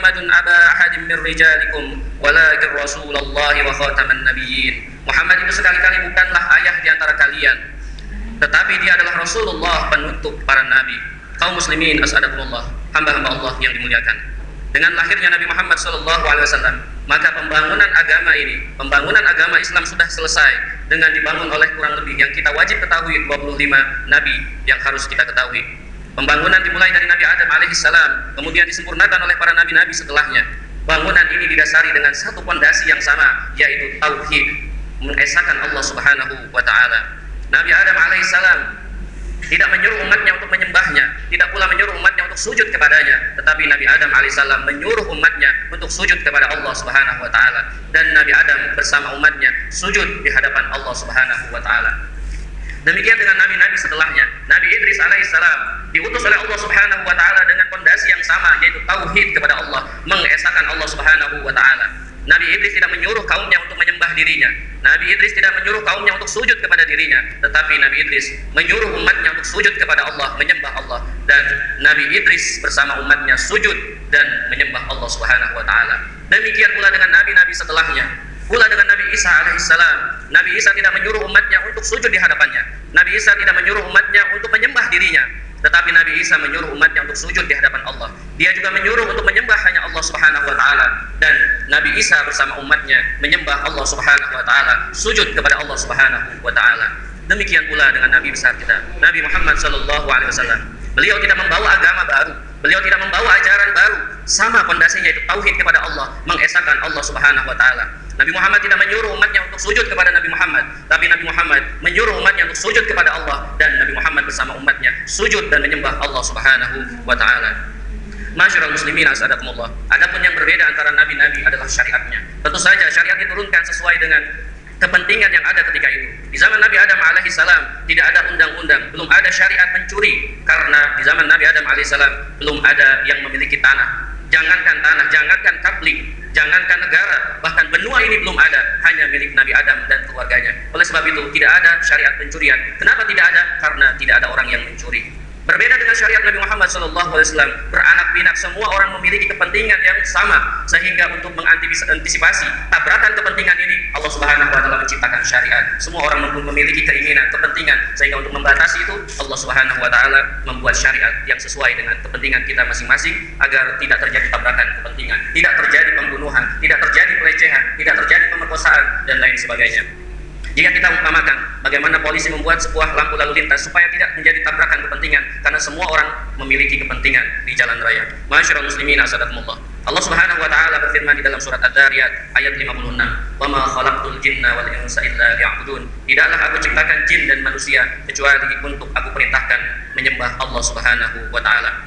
Muhammadun aba ahadin min rijalikum walakin Rasulullah wa khataman nabiyyin. Muhammad itu sekali-kali bukanlah ayah di antara kalian, tetapi dia adalah Rasulullah, penutup para nabi. Kaum muslimin as'adakumullah, hamba-hamba Allah yang dimuliakan. Dengan lahirnya Nabi Muhammad SAW, maka pembangunan agama ini, pembangunan agama Islam sudah selesai dengan dibangun oleh kurang lebih yang kita wajib ketahui 25 nabi yang harus kita ketahui. Pembangunan dimulai dari Nabi Adam alaihissalam, kemudian disempurnakan oleh para nabi-nabi setelahnya. Bangunan ini didasari dengan satu fondasi yang sama, yaitu tauhid, mengesahkan Allah Subhanahu wa taala. Nabi Adam alaihissalam tidak menyuruh umatnya untuk menyembahnya, tidak pula menyuruh umatnya untuk sujud kepadanya, tetapi Nabi Adam alaihissalam menyuruh umatnya untuk sujud kepada Allah Subhanahu wa taala, dan Nabi Adam bersama umatnya sujud di hadapan Allah Subhanahu wa taala. Demikian dengan nabi-nabi setelahnya. Nabi Idris alaihissalam diutus oleh Allah Subhanahu wa taala dengan fondasi yang sama, yaitu tauhid kepada Allah, mengesahkan Allah Subhanahu wa taala. Nabi Idris tidak menyuruh kaumnya untuk menyembah dirinya. Nabi Idris tidak menyuruh kaumnya untuk sujud kepada dirinya, tetapi Nabi Idris menyuruh umatnya untuk sujud kepada Allah, menyembah Allah. Dan Nabi Idris bersama umatnya sujud dan menyembah Allah Subhanahu wa taala. Demikian pula dengan nabi-nabi setelahnya. Pula dengan Nabi Isa alaihissalam. Nabi Isa tidak menyuruh umatnya untuk sujud di hadapannya. Nabi Isa tidak menyuruh umatnya untuk menyembah dirinya, tetapi Nabi Isa menyuruh umatnya untuk sujud di hadapan Allah. Dia juga menyuruh untuk menyembah hanya Allah Subhanahu wa taala, dan Nabi Isa bersama umatnya menyembah Allah Subhanahu wa taala, sujud kepada Allah Subhanahu wa taala. Demikian pula dengan Nabi besar kita, Nabi Muhammad sallallahu alaihi wasallam. Beliau tidak membawa agama baru, beliau tidak membawa ajaran baru, sama fondasinya yaitu tauhid kepada Allah, mengesahkan Allah Subhanahu wa taala. Nabi Muhammad tidak menyuruh umatnya untuk sujud kepada Nabi Muhammad, tapi Nabi Muhammad menyuruh umatnya untuk sujud kepada Allah, dan Nabi Muhammad bersama umatnya sujud dan menyembah Allah Subhanahu wa taala. Masyarul muslimin as'adakumullah. Adapun yang berbeda antara nabi-nabi adalah syariatnya. Tentu saja syariat diturunkan sesuai dengan kepentingan yang ada ketika itu. Di zaman Nabi Adam alaihissalam tidak ada undang-undang, belum ada syariat mencuri, karena di zaman Nabi Adam alaihissalam belum ada yang memiliki tanah. Jangankan tanah, jangankan kapling, jangankan negara, bahkan benua ini belum ada, hanya milik Nabi Adam dan keluarganya. Oleh sebab itu tidak ada syariat pencurian. Kenapa tidak ada? Karena tidak ada orang yang mencuri. Berbeda dengan syariat Nabi Muhammad SAW, beranak pinak, semua orang memiliki kepentingan yang sama, sehingga untuk mengantisipasi tabrakan kepentingan ini, Allah Subhanahu wa taala menciptakan syariat. Semua orang memiliki keinginan, kepentingan, sehingga untuk membatasi itu, Allah Subhanahu wa taala membuat syariat yang sesuai dengan kepentingan kita masing-masing, agar tidak terjadi tabrakan kepentingan, tidak terjadi pembunuhan, tidak terjadi pelecehan, tidak terjadi pemerkosaan, dan lain sebagainya. Jika kita umpamakan bagaimana polisi membuat sebuah lampu lalu lintas supaya tidak menjadi tabrakan kepentingan, karena semua orang memiliki kepentingan di jalan raya. Masyarul muslimin as'adakumullah. Allah Subhanahu wa taala berfirman di dalam surat Ad-Dariyat ayat 56, "Wa ma khalaqtul jinna wal insa illa liya'budun." Tidaklah aku ciptakan jin dan manusia kecuali untuk aku perintahkan menyembah Allah Subhanahu wa taala.